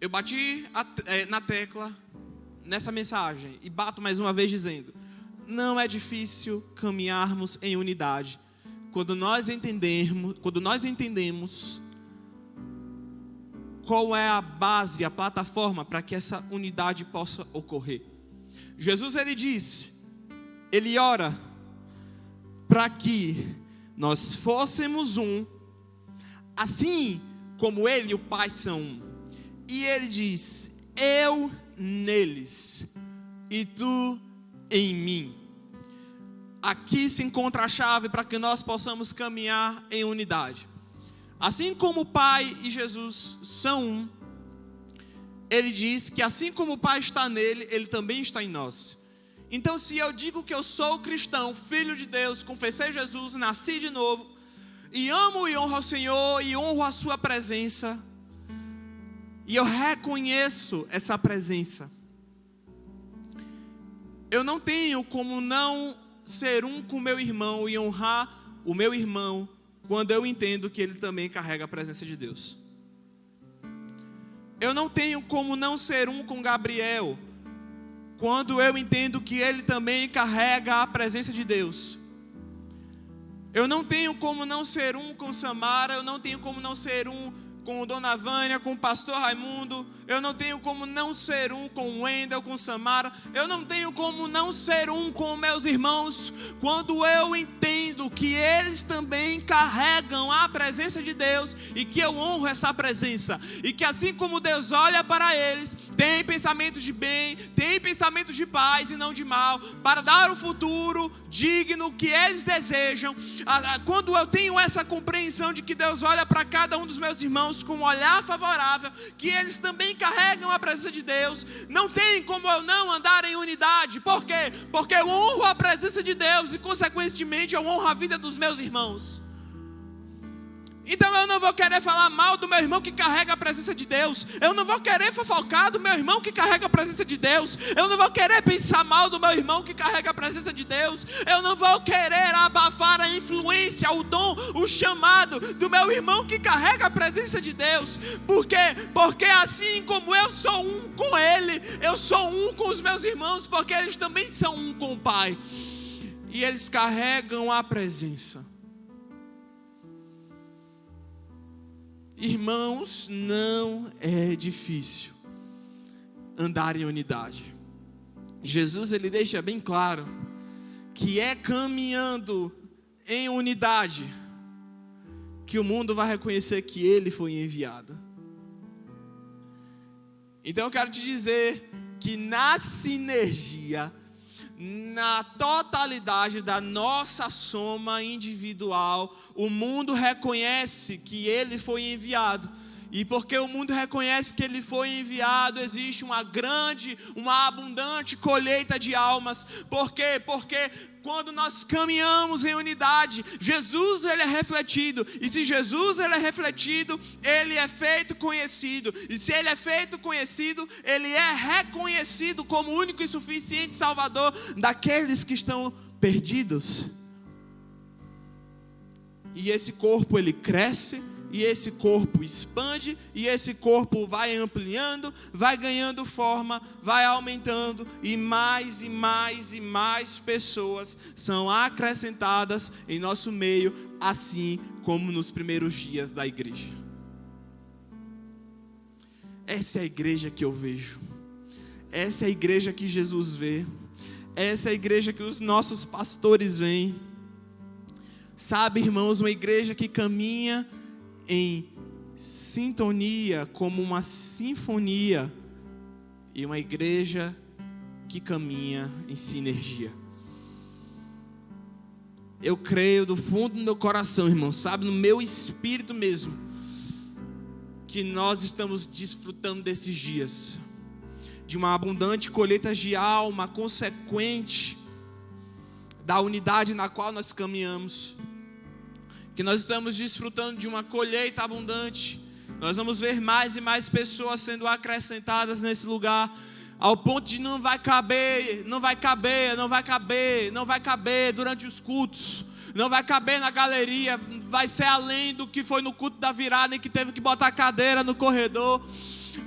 Eu bati na tecla nessa mensagem e bato mais uma vez dizendo: não é difícil caminharmos em unidade quando nós entendemos qual é a base, a plataforma para que essa unidade possa ocorrer. Jesus, ele disse, ele ora para que nós fôssemos um, assim como ele e o Pai são um. E ele diz: eu neles e tu em mim. Aqui se encontra a chave para que nós possamos caminhar em unidade. Assim como o Pai e Jesus são um, ele diz que assim como o Pai está nele, ele também está em nós. Então, se eu digo que eu sou cristão, filho de Deus, confessei Jesus, nasci de novo, e amo e honro ao Senhor, e honro a sua presença, e eu reconheço essa presença, eu não tenho como não ser um com o meu irmão e honrar o meu irmão, quando eu entendo que ele também carrega a presença de Deus. Eu não tenho como não ser um com Gabriel, quando eu entendo que ele também carrega a presença de Deus. Eu não tenho como não ser um com Samara, eu não tenho como não ser um com Dona Vânia, com o pastor Raimundo, eu não tenho como não ser um com o Wendel, com Samara, eu não tenho como não ser um com meus irmãos, quando eu entendo que eles também carregam a presença de Deus, e que eu honro essa presença, e que assim como Deus olha para eles, tem pensamentos de bem, tem pensamentos de paz e não de mal, para dar um futuro digno que eles desejam. Quando eu tenho essa compreensão de que Deus olha para cada um dos meus irmãos com um olhar favorável, que eles também carregam a presença de Deus, não tem como eu não andar em unidade. Por quê? Porque eu honro a presença de Deus e consequentemente eu honro a vida dos meus irmãos. Então eu não vou querer falar mal do meu irmão que carrega a presença de Deus. Eu não vou querer fofocar do meu irmão que carrega a presença de Deus. Eu não vou querer pensar mal do meu irmão que carrega a presença de Deus. Eu não vou querer abafar a influência, o dom, o chamado do meu irmão que carrega a presença de Deus. Por quê? Porque assim como eu sou um com ele, eu sou um com os meus irmãos, porque eles também são um com o Pai. E eles carregam a presença. Irmãos, não é difícil andar em unidade. Jesus, ele deixa bem claro que é caminhando em unidade que o mundo vai reconhecer que ele foi enviado. Então eu quero te dizer que na sinergia, na totalidade da nossa soma individual, o mundo reconhece que ele foi enviado. E porque o mundo reconhece que ele foi enviado, existe uma abundante colheita de almas. Por quê? Porque quando nós caminhamos em unidade, Jesus, ele é refletido. E se Jesus, ele é refletido, ele é feito conhecido. E se ele é feito conhecido, ele é reconhecido como único e suficiente Salvador daqueles que estão perdidos. E esse corpo, ele cresce, e esse corpo expande, e esse corpo vai ampliando, vai ganhando forma, vai aumentando, e mais pessoas são acrescentadas em nosso meio, assim como nos primeiros dias da igreja. Essa é a igreja que eu vejo, essa é a igreja que Jesus vê, essa é a igreja que os nossos pastores veem. Sabe, irmãos, uma igreja que caminha em sintonia como uma sinfonia e uma igreja que caminha em sinergia. Eu creio do fundo do meu coração, irmão, sabe, no meu espírito mesmo, que nós estamos desfrutando desses dias de uma abundante colheita de alma, consequente da unidade na qual nós caminhamos, que nós estamos desfrutando de uma colheita abundante. Nós vamos ver mais e mais pessoas sendo acrescentadas nesse lugar, ao ponto de não vai caber durante os cultos, não vai caber na galeria, vai ser além do que foi no culto da virada, em que teve que botar cadeira no corredor.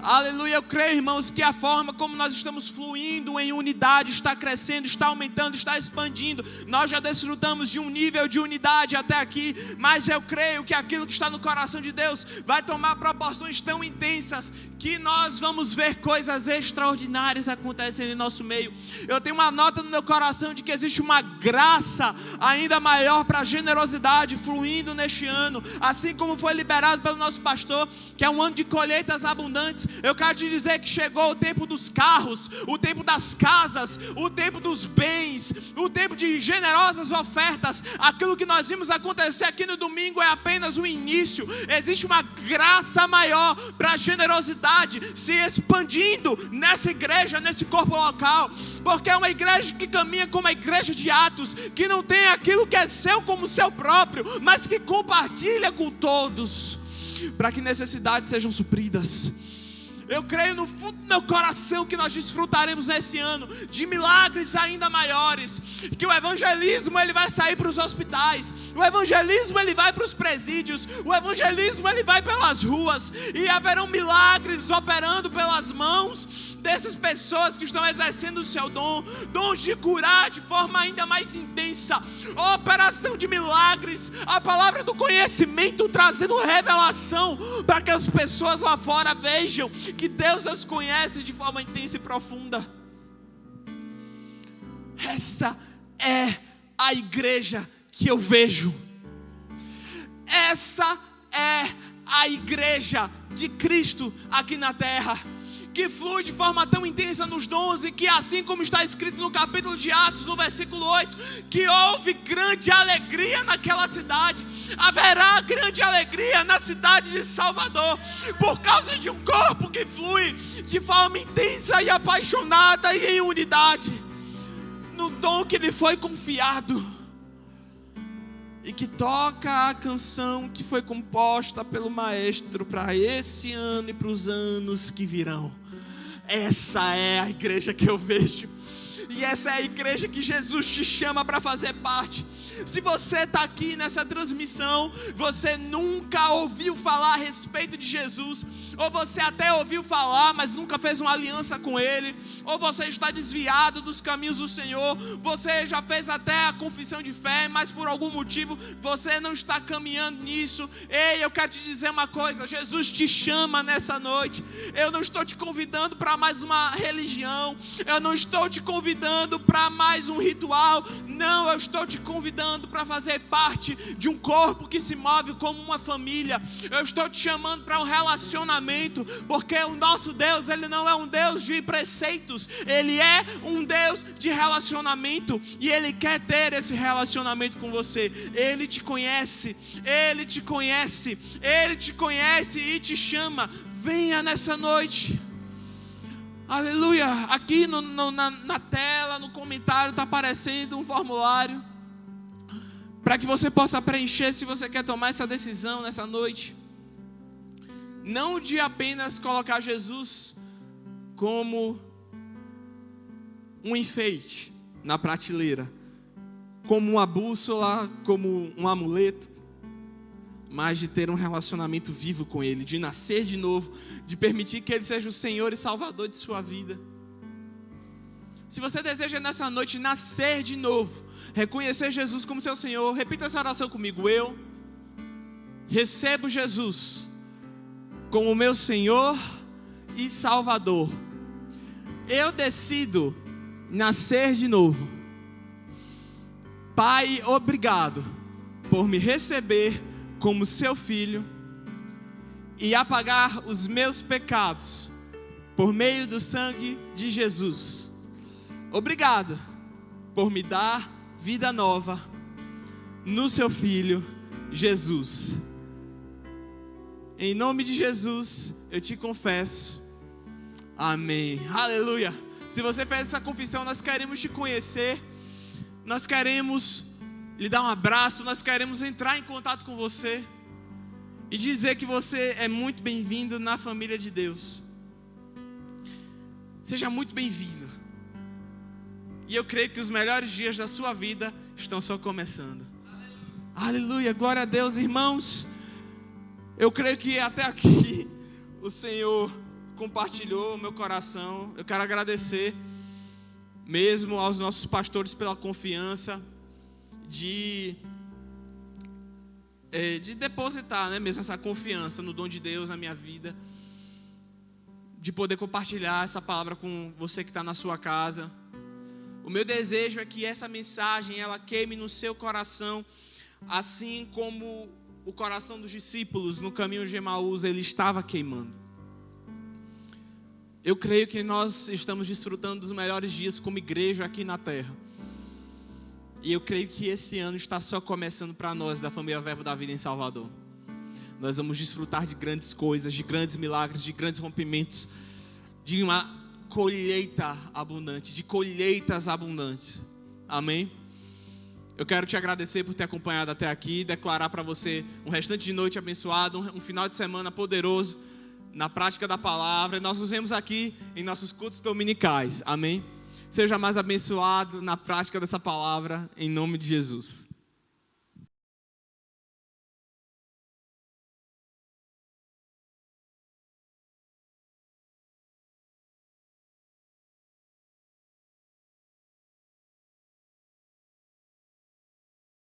Aleluia, eu creio, irmãos, que a forma como nós estamos fluindo em unidade está crescendo, está aumentando, está expandindo. Nós já desfrutamos de um nível de unidade até aqui, mas eu creio que aquilo que está no coração de Deus vai tomar proporções tão intensas que nós vamos ver coisas extraordinárias acontecendo em nosso meio. Eu tenho uma nota no meu coração de que existe uma graça ainda maior para a generosidade fluindo neste ano, assim como foi liberado pelo nosso pastor, que é um ano de colheitas abundantes. Eu quero te dizer que chegou o tempo dos carros, o tempo das casas, o tempo dos bens, o tempo de generosas ofertas. Aquilo que nós vimos acontecer aqui no domingo é apenas o início. Existe uma graça maior para a generosidade se expandindo nessa igreja, nesse corpo local, porque é uma igreja que caminha como a igreja de Atos, que não tem aquilo que é seu como seu próprio, mas que compartilha com todos, para que necessidades sejam supridas. Eu creio no fundo do meu coração que nós desfrutaremos nesse ano de milagres ainda maiores, que o evangelismo ele vai sair para os hospitais, o evangelismo ele vai para os presídios, o evangelismo ele vai pelas ruas, e haverão milagres operando pelas mãos dessas pessoas que estão exercendo o seu dons de curar de forma ainda mais intensa, operação de milagres, a palavra do conhecimento trazendo revelação para que as pessoas lá fora vejam que Deus as conhece de forma intensa e profunda. Essa é a igreja que eu vejo. Essa é a igreja de Cristo aqui na terra, que flui de forma tão intensa nos dons, e que assim como está escrito no capítulo de Atos, no versículo 8, que houve grande alegria naquela cidade. Haverá grande alegria na cidade de Salvador, por causa de um corpo que flui de forma intensa e apaixonada e em unidade, no dom que lhe foi confiado, e que toca a canção que foi composta pelo maestro para esse ano e para os anos que virão. Essa é a igreja que eu vejo, e essa é a igreja que Jesus te chama para fazer parte. Se você está aqui nessa transmissão, você nunca ouviu falar a respeito de Jesus, ou você até ouviu falar, mas nunca fez uma aliança com Ele, ou você está desviado dos caminhos do Senhor, você já fez até a confissão de fé, mas por algum motivo você não está caminhando nisso. Ei, eu quero te dizer uma coisa, Jesus te chama nessa noite. Eu não estou te convidando para mais uma religião, eu não estou te convidando para mais um ritual, não, eu estou te convidando para fazer parte de um corpo que se move como uma família. Eu estou te chamando para um relacionamento, porque o nosso Deus, Ele não é um Deus de preceitos, Ele é um Deus de relacionamento, e Ele quer ter esse relacionamento com você. Ele te conhece, Ele te conhece, Ele te conhece e te chama. Venha nessa noite. Aleluia. Aqui na tela, no comentário, está aparecendo um formulário para que você possa preencher, se você quer tomar essa decisão nessa noite. Não de apenas colocar Jesus como um enfeite na prateleira, como uma bússola, como um amuleto, mas de ter um relacionamento vivo com Ele, de nascer de novo, de permitir que Ele seja o Senhor e Salvador de sua vida. Se você deseja nessa noite nascer de novo, reconhecer Jesus como seu Senhor, repita essa oração comigo. Eu recebo Jesus como meu Senhor e Salvador. Eu decido nascer de novo. Pai, obrigado por me receber como seu filho e apagar os meus pecados por meio do sangue de Jesus. Obrigado por me dar vida nova no seu Filho Jesus. Em nome de Jesus, eu te confesso. Amém. Aleluia. Se você fez essa confissão, nós queremos te conhecer. Nós queremos lhe dar um abraço. Nós queremos entrar em contato com você e dizer que você é muito bem-vindo na família de Deus. Seja muito bem-vindo. E eu creio que os melhores dias da sua vida estão só começando. Aleluia, glória a Deus, irmãos. Eu creio que até aqui o Senhor compartilhou o meu coração. Eu quero agradecer mesmo aos nossos pastores pela confiança de depositar, né, mesmo essa confiança no dom de Deus na minha vida, de poder compartilhar essa palavra com você que está na sua casa. O meu desejo é que essa mensagem ela queime no seu coração, assim como o coração dos discípulos no caminho de Emaús ele estava queimando. Eu creio que nós estamos desfrutando dos melhores dias como igreja aqui na terra. E eu creio que esse ano está só começando para nós da família Verbo da Vida em Salvador. Nós vamos desfrutar de grandes coisas, de grandes milagres, de grandes rompimentos, de uma colheita abundante, de colheitas abundantes. Amém? Eu quero te agradecer por ter acompanhado até aqui, declarar para você um restante de noite abençoado, um final de semana poderoso na prática da palavra. Nós nos vemos aqui em nossos cultos dominicais. Amém? Seja mais abençoado na prática dessa palavra, em nome de Jesus.